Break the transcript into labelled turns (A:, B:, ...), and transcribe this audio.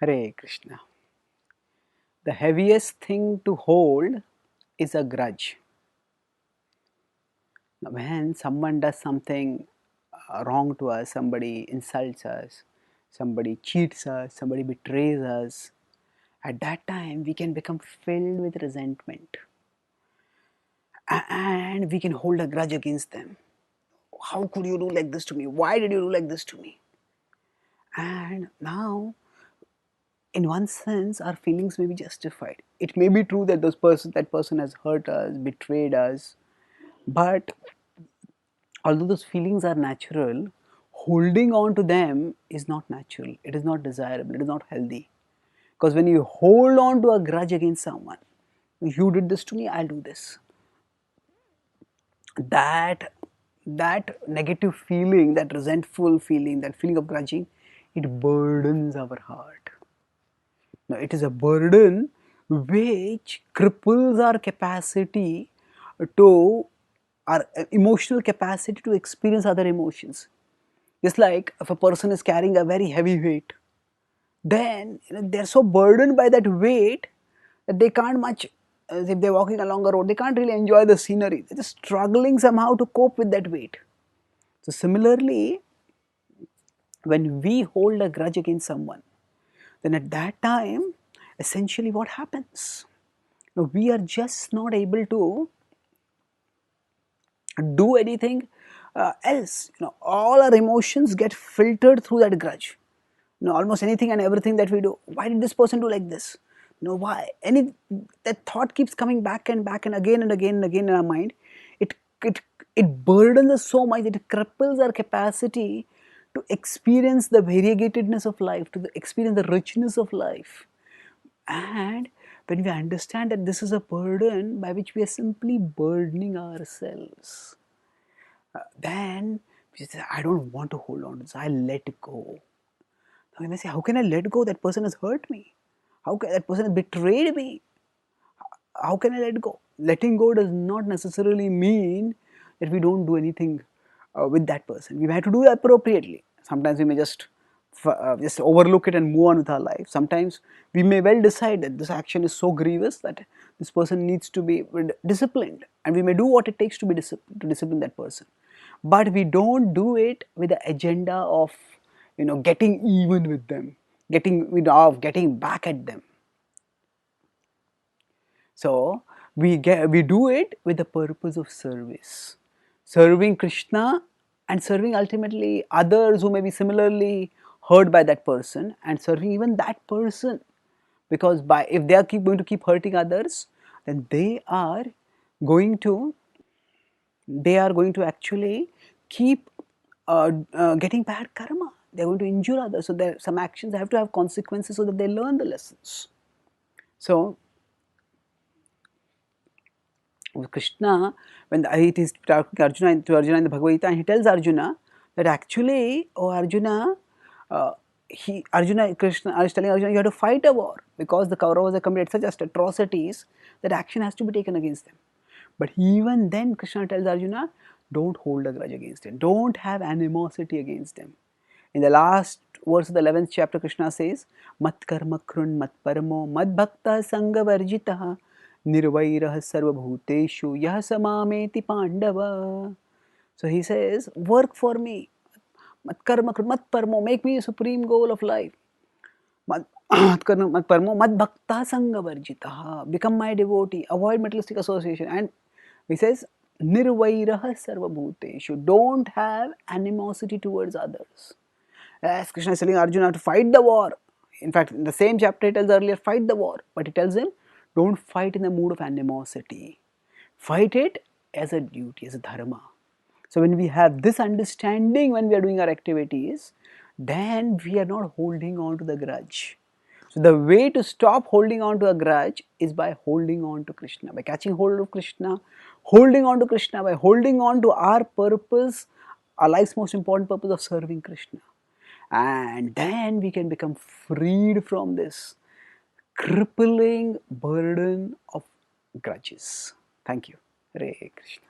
A: Hare Krishna. The heaviest thing to hold is a grudge. Now, when someone does something wrong to us, somebody insults us, somebody cheats us, somebody betrays us, at that time we can become filled with resentment and we can hold a grudge against them. How could you do like this to me? Why did you do like this to me? And now, in one sense, our feelings may be justified. It may be true that that person has hurt us, betrayed us, but although those feelings are natural, holding on to them is not natural. It is not desirable. It is not healthy. Because when you hold on to a grudge against someone, you did this to me, I'll do this. That that negative feeling, that resentful feeling, that feeling of grudging, it burdens our heart. Now, it is a burden which cripples our capacity to our emotional capacity to experience other emotions. Just like if a person is carrying a very heavy weight, then they're so burdened by that weight that they can't much, if they're walking along a road, they can't really enjoy the scenery. They're just struggling somehow to cope with that weight. So, similarly, when we hold a grudge against someone, then at that time, essentially what happens? Now, we are just not able to do anything else. All our emotions get filtered through that grudge. Almost anything and everything that we do. Why did this person do like this? Why? That thought keeps coming back and back and again and again and again in our mind. It it it burdens us so much that it cripples our capacity to experience the variegatedness of life, to experience the richness of life. And when we understand that this is a burden by which we are simply burdening ourselves, then we say, I don't want to hold on to this, I let go. Now you may say, how can I let go? That person has hurt me. How can that person has betrayed me? How can I let go? Letting go does not necessarily mean that we don't do anything with that person. We have to do it appropriately. Sometimes we may just overlook it and move on with our life. Sometimes we may well decide that this action is so grievous that this person needs to be disciplined, and we may do what it takes to discipline that person. But we don't do it with the agenda of getting even with them, getting back at them. So we do it with the purpose of service, serving Krishna and serving ultimately others who may be similarly hurt by that person, and serving even that person, because if they are going to keep hurting others, then going to they are going to actually keep getting bad karma. They are going to injure others. So there some actions have to have consequences so that they learn the lessons. So Krishna, when it is talking to Arjuna in the Bhagavad Gita, and he tells Arjuna that actually, oh Arjuna, Krishna is telling Arjuna, you have to fight a war because the Kauravas have committed such atrocities that action has to be taken against them. But even then, Krishna tells Arjuna, don't hold a grudge against them, don't have animosity against them. In the last verse of the 11th chapter, Krishna says, Mat karma krun mat paramo mad bhakta sangha varjitaha nirvairah sarvabhuteshu yah samameti pandava. So he says, work for me. Mat karma krun mat paramo, make me a supreme goal of life. Mat karma mat paramo mad bhakta sangha varjitaha, become my devotee, avoid materialistic association. And he says, nirvairah sarvabhuteshu, don't have animosity towards others. As Krishna is telling Arjuna to fight the war. In fact, in the same chapter he tells earlier, fight the war. But he tells him, don't fight in the mood of animosity. Fight it as a duty, as a dharma. So when we have this understanding when we are doing our activities, then we are not holding on to the grudge. So the way to stop holding on to a grudge is by holding on to Krishna, by catching hold of Krishna, holding on to Krishna, by holding on to our purpose, our life's most important purpose of serving Krishna. And then we can become freed from this crippling burden of grudges. Thank you. Hare Krishna.